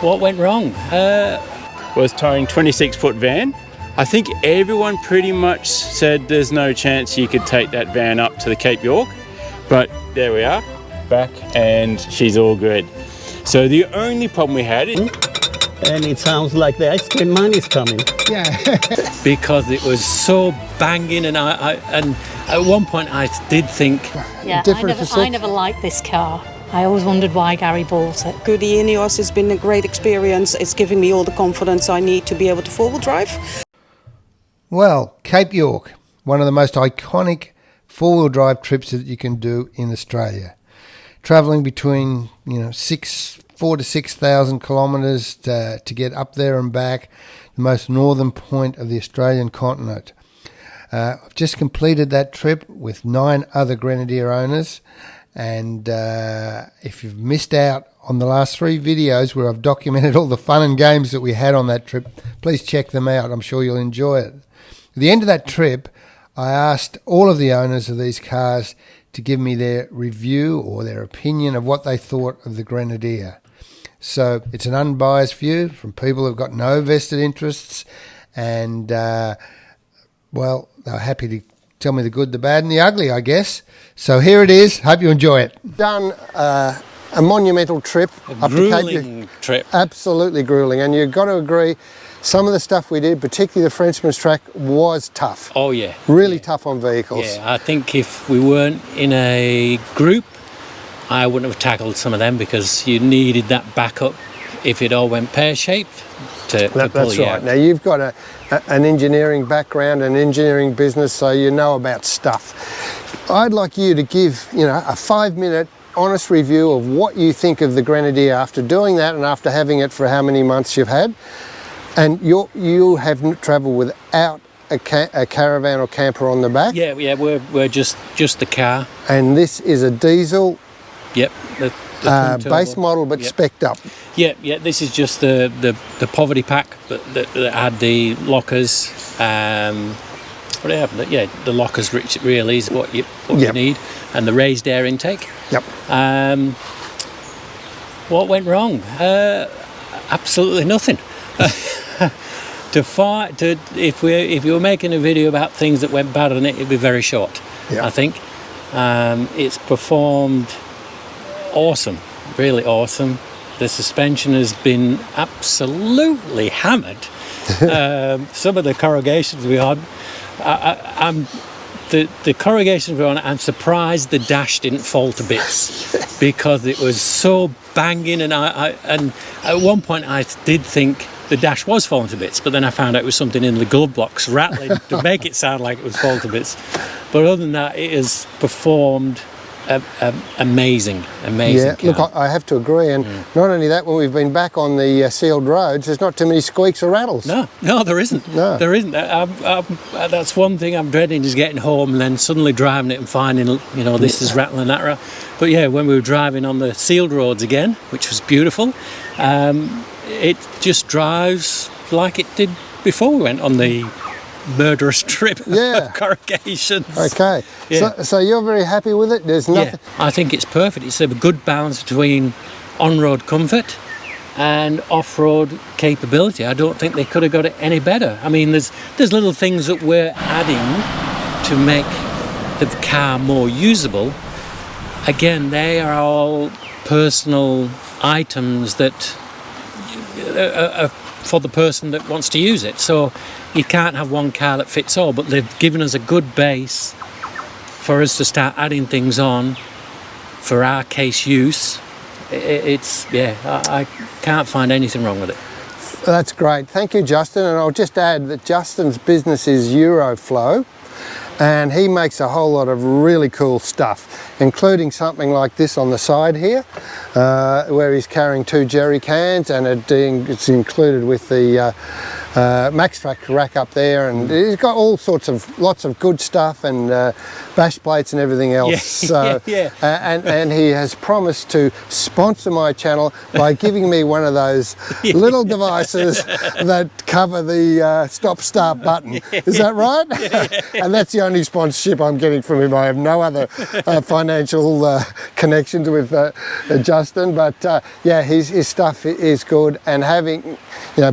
What went wrong? Was towing 26-foot van. I think everyone pretty much said there's no chance you could take that van up to the Cape York, but there we are, back, and she's all good. So the only problem we had is... And it sounds like the ice cream man is coming. Yeah. because it was so banging, and and at one point I did think... Yeah, I never liked this car. I always wondered why Gary bought it. Good INEOS has been a great experience. It's giving me all the confidence I need to be able to four-wheel drive. Well, Cape York, one of the most iconic four-wheel drive trips that you can do in Australia. Travelling between 4,000 to 6,000 kilometres to get up there and back, the most northern point of the Australian continent. I've just completed that trip with 9 other Grenadier owners, and if you've missed out on the last 3 videos where I've documented all the fun and games that we had on that trip, please check them out. I'm sure you'll enjoy it. At the end of that trip, I asked all of the owners of these cars to give me their review or their opinion of what they thought of the Grenadier. So it's an unbiased view from people who've got no vested interests, and well, they're happy to tell me the good, the bad and the ugly, I guess. So here it is. Hope you enjoy it. Done a monumental trip. A grueling trip. Absolutely grueling. And you've got to agree, some of the stuff we did, particularly the Frenchmans Track, was tough. Oh, yeah. Really tough on vehicles. Yeah, I think if we weren't in a group, I wouldn't have tackled some of them, because you needed that backup if it all went pear-shaped to pull That's you right. out. Now, you've got an engineering background, an engineering business, so you know about stuff. I'd like you to give, a 5-minute honest review of what you think of the Grenadier after doing that and after having it for how many months you've had. And you have travelled without a caravan or camper on the back? Yeah, we're just the car. And this is a diesel? Yep. The base model, but spec'd up? Yeah, this is just the poverty pack that had the lockers. What do you have? Yeah, the lockers, which really is what you need, and the raised air intake. Yep. What went wrong? Absolutely nothing. If you were making a video about things that went bad on it, it'd be very short. Yep. I think it's performed awesome, really awesome. The suspension has been absolutely hammered. Some of the corrugations we had, the corrugations we on, I'm surprised the dash didn't fall to bits because it was so banging, and and at one point I did think the dash was falling to bits, but then I found out it was something in the glove box rattling to make it sound like it was falling to bits. But other than that, it has performed amazing Yeah, car. look, I have to agree, and not only that, when we've been back on the sealed roads, there's not too many squeaks or rattles. No, there isn't. No. There isn't. That's one thing I'm dreading, is getting home and then suddenly driving it and finding, this is rattling, that. But yeah, when we were driving on the sealed roads again, which was beautiful, it just drives like it did before we went on the murderous trip of corrugations. Okay, Yeah. so you're very happy with it? There's nothing... Yeah, I think it's perfect. It's a good balance between on-road comfort and off-road capability. I don't think they could have got it any better. I mean, there's little things that we're adding to make the car more usable. Again, they are all personal items that are for the person that wants to use it. So you can't have one car that fits all, but they've given us a good base for us to start adding things on for our case use. I can't find anything wrong with it. That's great. Thank you, Justin. And I'll just add that Justin's business is Euroflow, and he makes a whole lot of really cool stuff, including something like this on the side here, where he's carrying 2 jerry cans, and it's included with the Max Track rack up there, and he's got lots of good stuff, and bash plates and everything else. Yeah, So, yeah. And he has promised to sponsor my channel by giving me one of those little devices that cover the stop-start button. Is that right? And that's the only sponsorship I'm getting from him. I have no other financial connections with Justin, but yeah, his stuff is good, and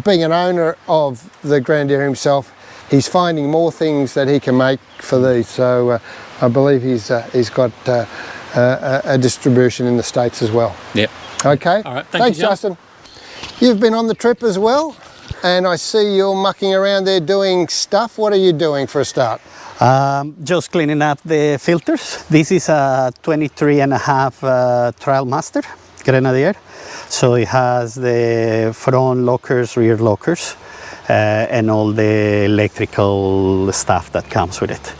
being an owner of the Grenadier himself, he's finding more things that he can make for these. So I believe he's got a distribution in the States as well. Yep. Okay. All right. Thanks, you, John. Justin. You've been on the trip as well, and I see you're mucking around there doing stuff. What are you doing for a start? Just cleaning up the filters. This is a 23.5 Trial Master Grenadier. So it has the front lockers, rear lockers, and all the electrical stuff that comes with it.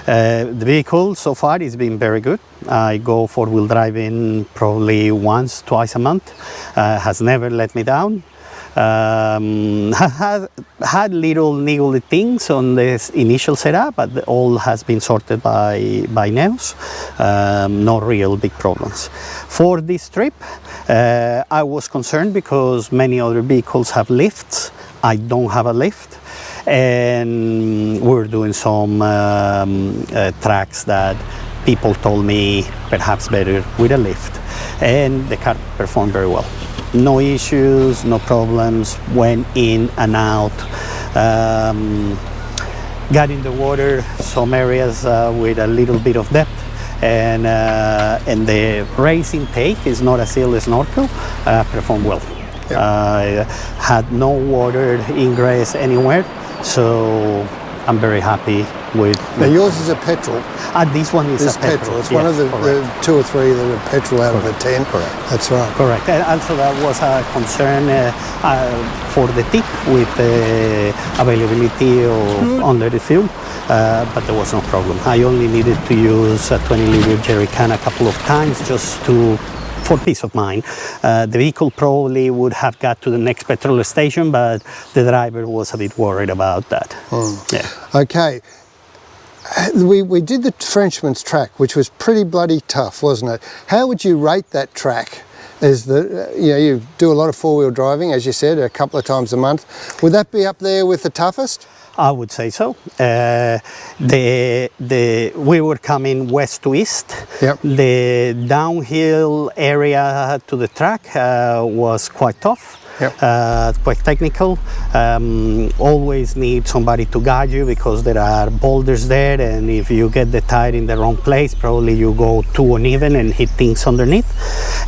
The vehicle so far has been very good. I go four-wheel driving probably once, twice a month. Has never let me down. Had little niggly things on this initial setup, but all has been sorted by INEOS. No real big problems. For this trip, I was concerned because many other vehicles have lifts. I don't have a lift. And we're doing some tracks that people told me perhaps better with a lift, and the car performed very well. No issues, no problems, went in and out, got in the water, some areas with a little bit of depth, and the race intake is not a seal snorkel, performed well. Yep. Had no water ingress anywhere, so I'm very happy with. Now yours is a petrol. This one is a petrol. It's one of the 2 or 3 that are petrol out of the 10. Correct. That's right. Correct. And also that was a concern for the tip with the availability of under the fuel, but there was no problem. I only needed to use a 20-liter jerry can a couple of times just for peace of mind. The vehicle probably would have got to the next petrol station, but the driver was a bit worried about that. Yeah. Okay. We did the Frenchmans Track, which was pretty bloody tough, wasn't it? How would you rate that track? You do a lot of four-wheel driving, as you said, a couple of times a month. Would that be up there with the toughest? I would say so. We were coming west to east. Yep. The downhill area to the track was quite tough. Yep. Quite technical. Always need somebody to guide you because there are boulders there, and if you get the tire in the wrong place, probably you go too uneven and hit things underneath.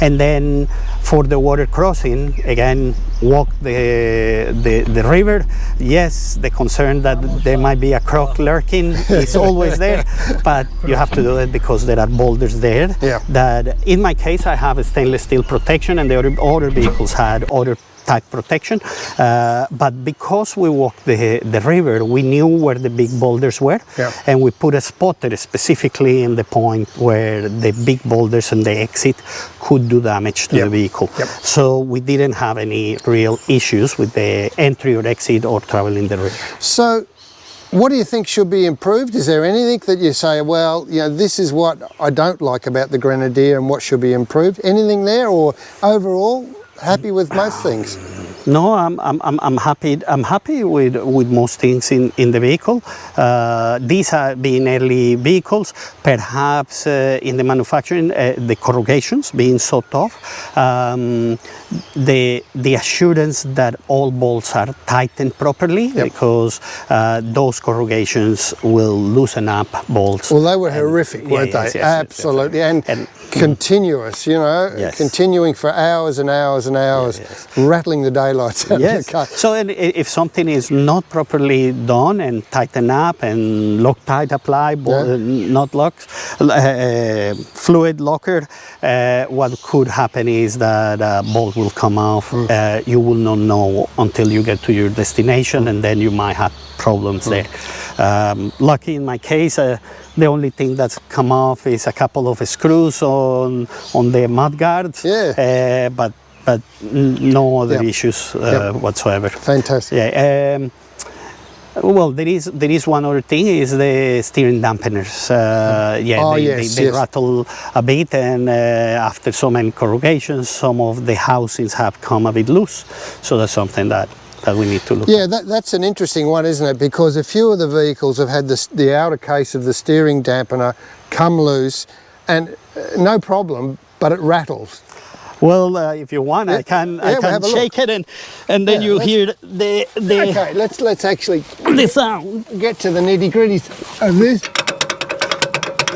And then for the water crossing, again, walk the river. Yes, the concern that there might be a croc lurking is always there, but you have to do it because there are boulders there. Yeah. That in my case, I have a stainless steel protection, and the other vehicles had other type protection, but because we walked the river, we knew where the big boulders were. Yeah. And we put a spotter specifically in the point where the big boulders and the exit could do damage to the vehicle. Yep. So we didn't have any real issues with the entry or exit or traveling the river. So what do you think should be improved? Is there anything that you say, well, this is what I don't like about the Grenadier and what should be improved? Anything there, or overall happy with most things? No, I'm happy. I'm happy with most things in the vehicle. These are being early vehicles. Perhaps in the manufacturing, the corrugations being so tough, the assurance that all bolts are tightened properly, because those corrugations will loosen up bolts. Well, they were horrific, weren't they? Yes, absolutely, and continuous. Continuing for hours and hours and hours, rattling the daylights out of the car. So if something is not properly done and tightened up and Loctite apply, not locks, fluid locker, what could happen is that a bolt will come off. You will not know until you get to your destination, and then you might have problems there. Lucky in my case, the only thing that's come off is a couple of screws on the mud guards. But but no other Yep. issues Yep. whatsoever. Fantastic. Yeah. Well, there is one other thing, is the steering dampeners. They rattle a bit, and after so many corrugations, some of the housings have come a bit loose. So that's something that we need to look at. Yeah, that's an interesting one, isn't it? Because a few of the vehicles have had the outer case of the steering dampener come loose, and no problem, but it rattles. Well, if you want, I can have a shake it, and then you hear the Okay, let's actually the sound. get to the nitty-gritty of this.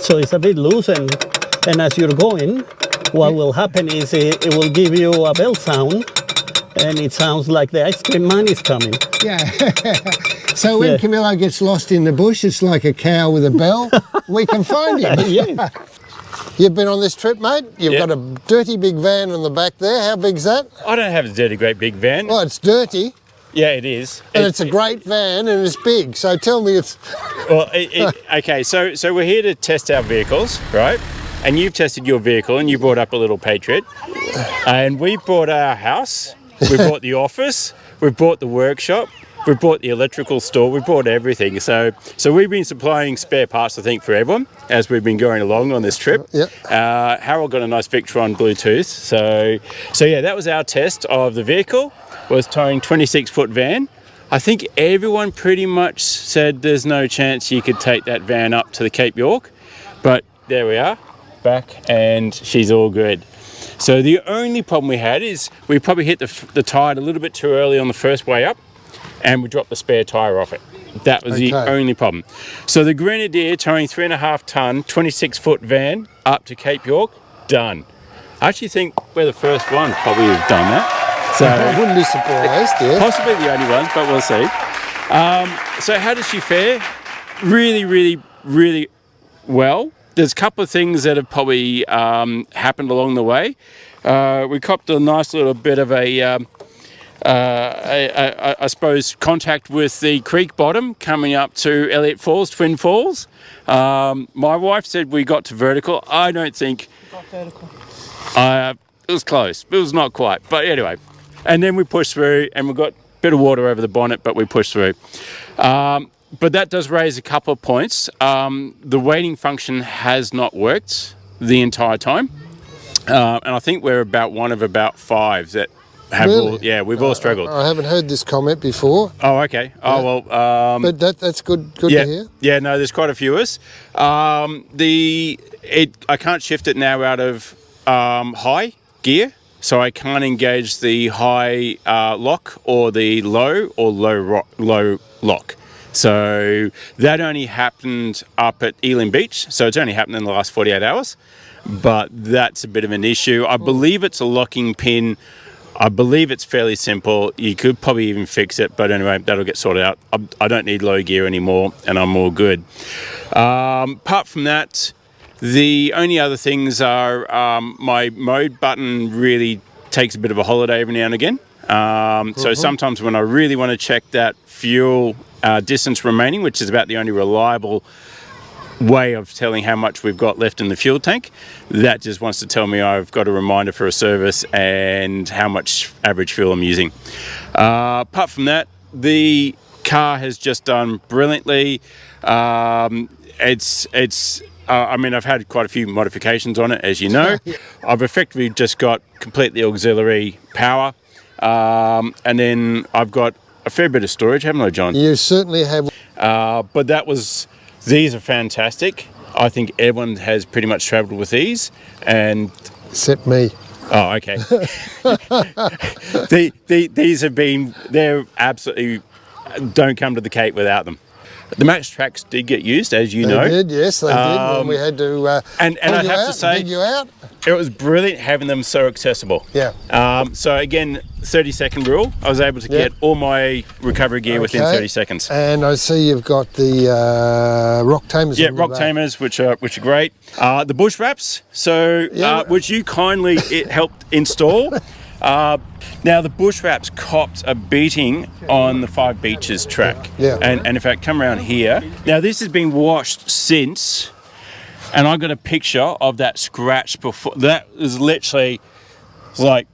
So it's a bit loose, and as you're going, what will happen is it will give you a bell sound, and it sounds like the ice cream man is coming. Yeah. So when Camillo gets lost in the bush, it's like a cow with a bell. We can find him. Yeah. You've been on this trip, mate. You've got a dirty big van on the back there. How big's that? I don't have a dirty, great big van. Well, it's dirty, Yeah, it is. and it's a great van, and it's big. So tell me it's... Well, okay, so we're here to test our vehicles, right? And you've tested your vehicle, and you brought up a little Patriot. And we brought our house, we brought the office, we brought the workshop, we brought the electrical store, we brought everything. So we've been supplying spare parts, I think, for everyone as we've been going along on this trip. Yep. Harold got a nice Victron Bluetooth. So yeah, that was our test of the vehicle, was towing 26-foot van. I think everyone pretty much said there's no chance you could take that van up to the Cape York, but there we are, back, and she's all good. So the only problem we had is we probably hit the tide a little bit too early on the first way up, and we dropped the spare tyre off it. That was the only problem. So the Grenadier towing 3.5 tonne, 26-foot van up to Cape York, done. I actually think we're the first one probably who've done that. So I wouldn't be surprised, yeah. possibly the only one, but we'll see. So how does she fare? Really, really, really well. There's a couple of things that have probably happened along the way. We copped a nice little bit of I suppose, contact with the creek bottom coming up to Elliot Falls, Twin Falls. My wife said we got to vertical. I don't think... Got vertical. It was close. It was not quite. But anyway. And then we pushed through, and we got a bit of water over the bonnet, but we pushed through. But that does raise a couple of points. The waiting function has not worked the entire time. And I think we're about one of about 5 that have Really? we've all struggled. I haven't heard this comment before, Oh, okay. Oh, well. but that's good to hear. Yeah, no, there's quite a few of us. I can't shift it now out of high gear, so I can't engage the high lock or the low or low lock. So that only happened up at Elim Beach, so it's only happened in the last 48 hours, but that's a bit of an issue. I believe it's a locking pin. I believe it's fairly simple. You could probably even fix it, but anyway, that'll get sorted out. I don't need low gear anymore, and I'm all good. Apart from that, the only other things are my mode button really takes a bit of a holiday every now and again. So sometimes when I really want to check that fuel distance remaining, which is about the only reliable way of telling how much we've got left in the fuel tank, that just wants to tell me I've got a reminder for a service and how much average fuel I'm using. Apart from that, the car has just done brilliantly. I mean, I've had quite a few modifications on it, as you know. I've effectively just got completely auxiliary power, and then I've got a fair bit of storage, haven't I, John? You certainly have. But these are fantastic. I think everyone has pretty much travelled with these, and Except me. oh, okay. These have been, they're absolutely, don't come to the Cape without them. The match tracks did get used, as you know. They did, yes, they did. When we had to and I have to say, dig you out. it was brilliant having them so accessible. Yeah. So again, 30-second rule. I was able to get all my recovery gear within 30 seconds. And I see you've got the rock tamers. Yeah, on the rock back. tamers, which are great. The bush wraps, which you kindly helped install. Now the bush wraps copped a beating on the Five Beaches track. Yeah. And in fact, come around here. Now this has been washed since, and I got a picture of that scratch before. That was literally like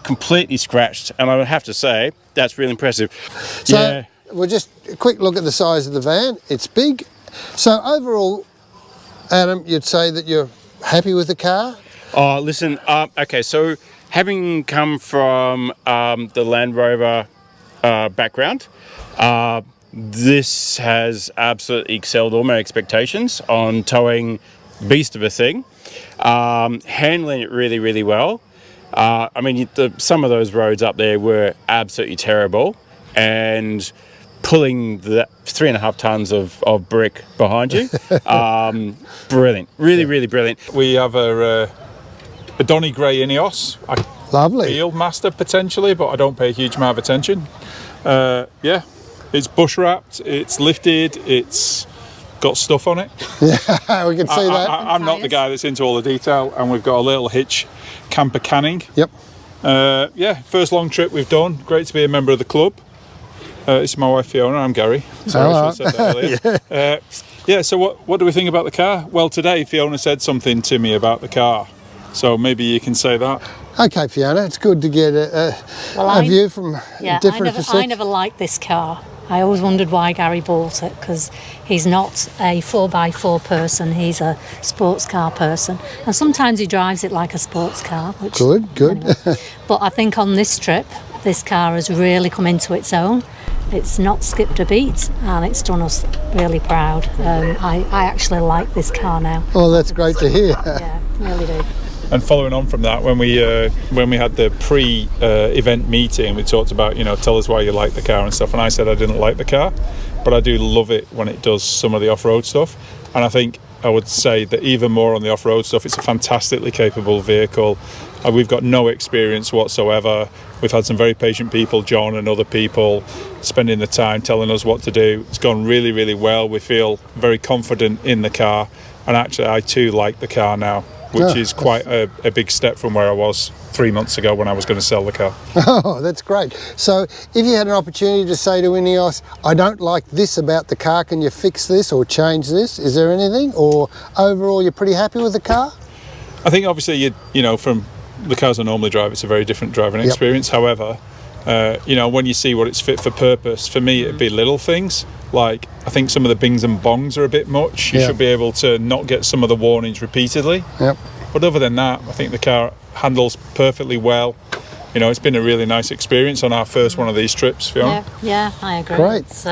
completely scratched, and I would have to say that's really impressive. So we'll just a quick look at the size of the van. It's big. So overall, Adam, you'd say that you're happy with the car? Oh, listen, okay, so having come from the Land Rover background, this has absolutely excelled all my expectations on towing beast of a thing, handling it really, really well. I mean, some of those roads up there were absolutely terrible, and pulling the 3.5 tons of brick behind you, brilliant, really brilliant. We have a Donny Gray INEOS. Lovely. Field master potentially, but I don't pay a huge amount of attention. Yeah, it's bush wrapped, it's lifted, it's got stuff on it. Yeah, we can see that. I'm not the guy that's into all the detail, and we've got a little hitch camper canning. Yep. Yeah, first long trip we've done. Great to be a member of the club. This is my wife Fiona. I'm Gary. Sorry, I should have said that earlier. Yeah. So what do we think about the car? Well, today Fiona said something to me about the car, so maybe you can say that. Okay, Fiona, it's good to get a view from different perspectives. I never liked this car. I always wondered why Gary bought it, because he's not a 4x4 person, he's a sports car person. And sometimes he drives it like a sports car. Which, Good. But I think on this trip, this car has really come into its own. It's not skipped a beat, and it's done us really proud. I actually like this car now. Well, that's great to hear. Yeah, really do. And following on from that, when we had the pre-event meeting, we talked about, tell us why you like the car and stuff. And I said I didn't like the car, but I do love it when it does some of the off-road stuff. And I think I would say that even more on the off-road stuff, it's a fantastically capable vehicle. We've got no experience whatsoever. We've had some very patient people, John and other people, spending the time telling us what to do. It's gone really, really well. We feel very confident in the car. And actually, I too like the car now, which is quite a big step from where I was 3 months ago when I was going to sell the car. Oh, that's great. So if you had an opportunity to say to INEOS, I don't like this about the car, can you fix this or change this? Is there anything? Or overall, you're pretty happy with the car? I think obviously, from the cars I normally drive, it's a very different driving experience. However, when you see what it's fit for purpose, for me, it'd be little things. Like, I think some of the bings and bongs are a bit much. You should be able to not get some of the warnings repeatedly. Yep. But other than that, I think the car handles perfectly well. It's been a really nice experience on our first one of these trips, Fiona. Yeah, I agree. Great.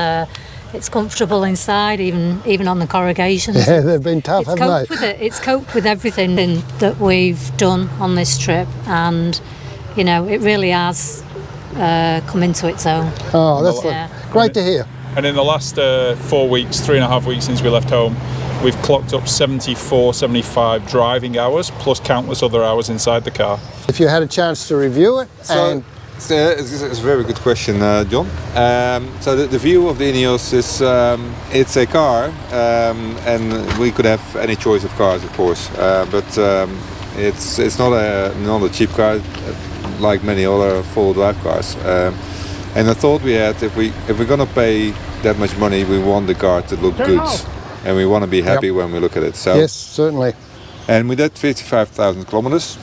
It's comfortable inside, even on the corrugations. Yeah, they've been tough, haven't they? It's coped with everything that we've done on this trip, and it really has come into its own. Oh, that's great to hear. And in the last 4 weeks, 3.5 weeks since we left home, we've clocked up 74, 75 driving hours, plus countless other hours inside the car. If you had a chance to review it, It's a very good question, John. So the view of the INEOS is it's a car, and we could have any choice of cars, of course, but it's not a cheap car like many other four-wheel drive cars. And the thought we had, if we're gonna pay that much money, we want the car to look good, and we want to be happy when we look at it. So yes, certainly. And we did 55,000 kilometers.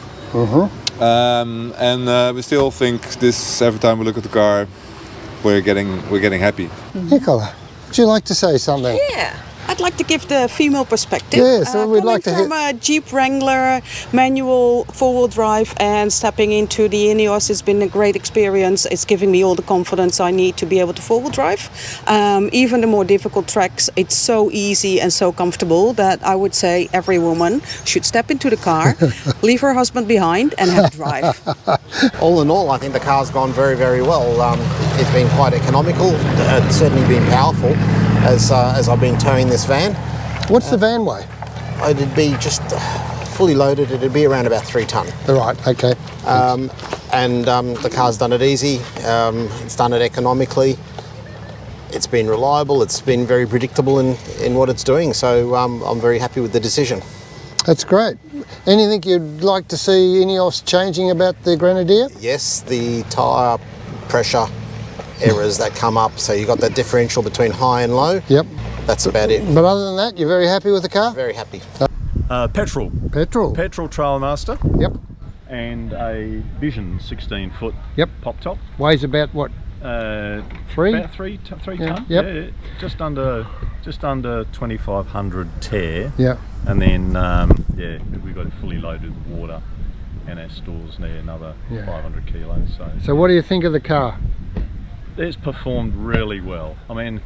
And we still think this. Every time we look at the car, we're getting happy. Nicola, would you like to say something? Yeah. I'd like to give the female perspective. Yes, we'd like to hear. From a Jeep Wrangler, manual, four-wheel drive, and stepping into the INEOS has been a great experience. It's giving me all the confidence I need to be able to four-wheel drive. Even the more difficult tracks, it's so easy and so comfortable that I would say every woman should step into the car, leave her husband behind, and have a drive. All in all, I think the car's gone very, very well. It's been quite economical. It's certainly been powerful as I've been towing this van. What's the van weigh? It'd be just fully loaded. It'd be around about 3 tonne. Right. Okay. The car's done it easy. It's done it economically. It's been reliable. It's been very predictable in what it's doing. So I'm very happy with the decision. That's great. Anything you'd like to see INEOS changing about the Grenadier? Yes, the tyre pressure errors that come up. So you've got that differential between high and low. Yep. That's about it. But other than that, you're very happy with the car? Very happy. Petrol. Petrol. Petrol Trailmaster. Yep. and a Vision 16-foot pop top. Weighs about what? Three? About three ton. Yep. Yeah, just under 2,500 tear. Yeah. And then we got it fully loaded with water, and our stores near another 500 kilos. So what do you think of the car? It's performed really well. I mean,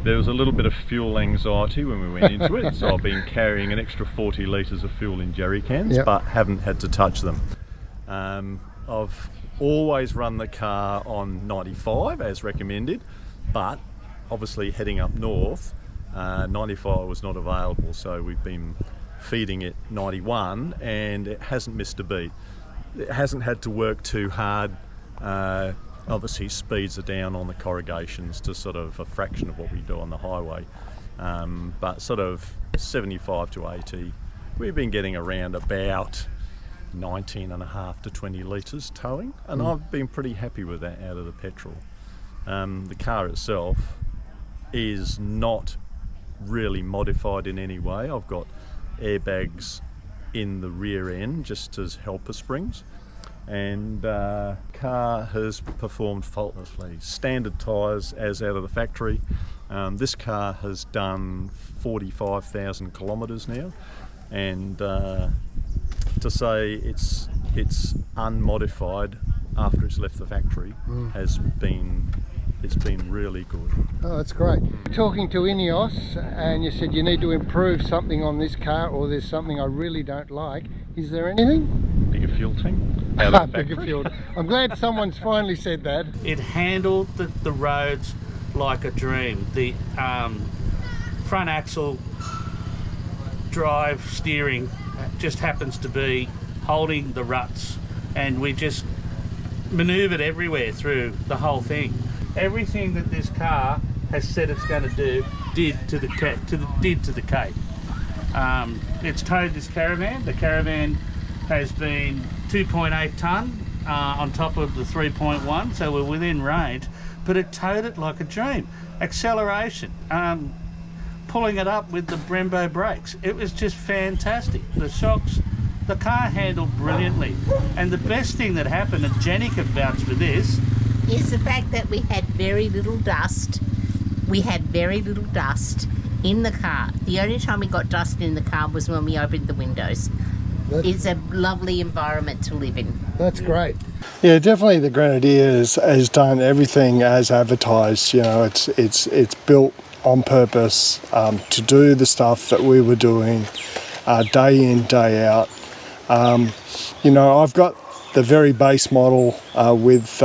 there was a little bit of fuel anxiety when we went into it, so I've been carrying an extra 40 litres of fuel in jerry cans, but haven't had to touch them. I've always run the car on 95 as recommended, but obviously heading up north, 95 was not available, so we've been feeding it 91 and it hasn't missed a beat. It hasn't had to work too hard. Obviously speeds are down on the corrugations to sort of a fraction of what we do on the highway, but sort of 75 to 80 we've been getting around about 19.5 to 20 litres towing, and I've been pretty happy with that out of the petrol. The car itself is not really modified in any way. I've got airbags in the rear end just as helper springs, and car has performed faultlessly. Standard tyres as out of the factory. This car has done 45,000 kilometres now, and to say it's unmodified after it's left the factory it's been really good. Oh, that's great. Talking to INEOS, and you said you need to improve something on this car, or there's something I really don't like. Is there anything? Bigger fuel tank. Bigger fuel. I'm glad someone's finally said that. It handled the roads like a dream. The front axle drive steering just happens to be holding the ruts, and we just manoeuvred everywhere through the whole thing. Everything that this car has said it's going to do did to the Cape. It's towed this caravan. The caravan has been 2.8 tonne on top of the 3.1, so we're within range, but it towed it like a dream. Acceleration, pulling it up with the Brembo brakes, it was just fantastic. The shocks, the car handled brilliantly, and the best thing that happened, and Jenny could vouch for this, is the fact that we had very little dust. We had very little dust in the car. The only time we got dust in the car was when we opened the windows. It's a lovely environment to live in. That's great. Yeah, definitely the Grenadier has done everything as advertised. You know, it's built on purpose to do the stuff that we were doing day in, day out. You know, I've got the very base model with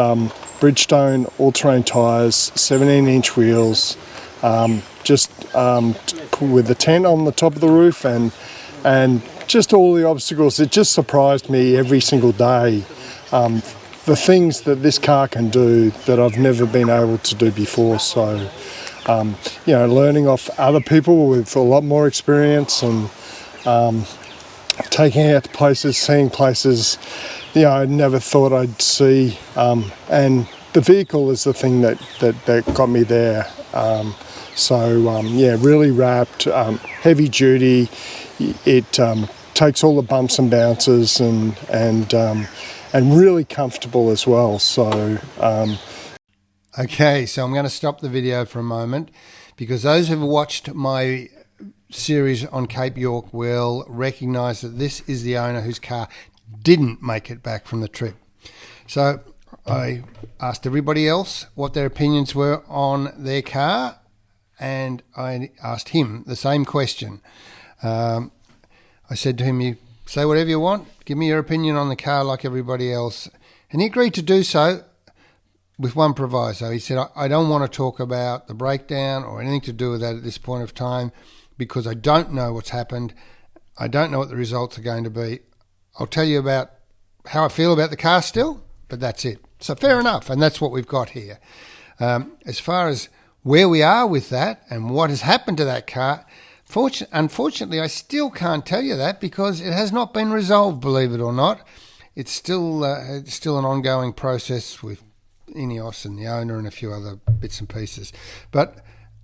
Bridgestone all-terrain tyres, 17-inch wheels, just with the tent on the top of the roof, and just all the obstacles. It just surprised me every single day. The things that this car can do that I've never been able to do before. So, you know, learning off other people with a lot more experience, and taking out to places, seeing places, you know, I never thought I'd see, and the vehicle is the thing that got me there. Yeah, really wrapped, heavy duty. It takes all the bumps and bounces, and really comfortable as well. So. Okay, so I'm going to stop the video for a moment, because those who've watched my series on Cape York will recognise that this is the owner whose car didn't make it back from the trip. So I asked everybody else what their opinions were on their car, and I asked him the same question. I said to him, you say whatever you want, give me your opinion on the car like everybody else. And he agreed to do so with one proviso. He said, I don't want to talk about the breakdown or anything to do with that at this point of time, because I don't know what's happened. I don't know what the results are going to be. I'll tell you about how I feel about the car still, but that's it. So fair enough, and that's what we've got here. As far as where we are with that and what has happened to that car, unfortunately, I still can't tell you that, because it has not been resolved, believe it or not. It's still an ongoing process with INEOS and the owner and a few other bits and pieces. But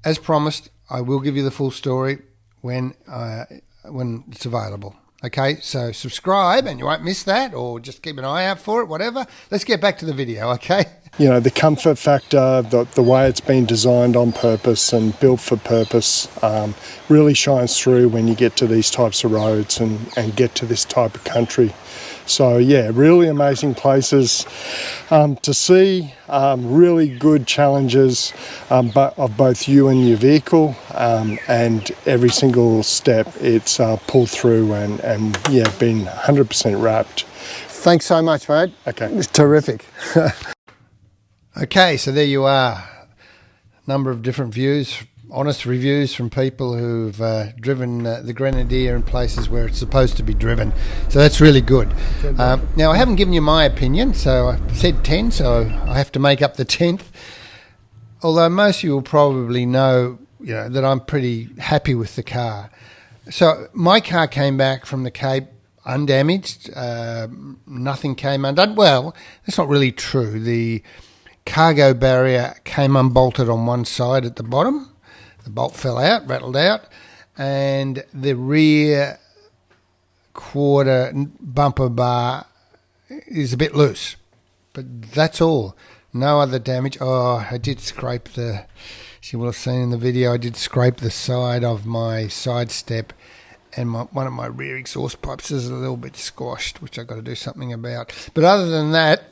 as promised, I will give you the full story when it's available. Okay, so subscribe and you won't miss that, or just keep an eye out for it, whatever. Let's get back to the video, okay? You know, the comfort factor, the way it's been designed on purpose and built for purpose really shines through when you get to these types of roads and get to this type of country. So yeah, really amazing places to see, really good challenges of both you and your vehicle, and every single step it's pulled through and yeah, been 100% wrapped. Thanks so much, mate. Okay. It's terrific. Okay, so there you are. Number of different views, honest reviews from people who've driven the Grenadier in places where it's supposed to be driven. So that's really good. Now, I haven't given you my opinion, so I said 10, so I have to make up the 10th. Although most of you will probably know, that I'm pretty happy with the car. So my car came back from the Cape undamaged. Nothing came undone. Well, that's not really true. The cargo barrier came unbolted on one side at the bottom. The bolt fell out, rattled out, and the rear quarter bumper bar is a bit loose. But that's all. No other damage. Oh, I did scrape you will have seen in the video, I did scrape the side of my side step, and one of my rear exhaust pipes is a little bit squashed, which I've got to do something about. But other than that,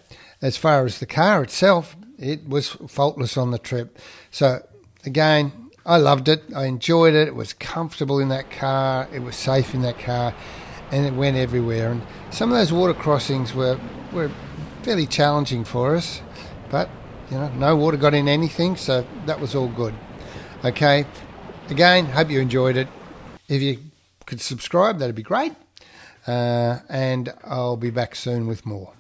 as far as the car itself, it was faultless on the trip. So, again, I loved it. I enjoyed it. It was comfortable in that car. It was safe in that car. And it went everywhere. And some of those water crossings were fairly challenging for us. But, no water got in anything, so that was all good. Okay. Again, hope you enjoyed it. If you could subscribe, that'd be great. And I'll be back soon with more.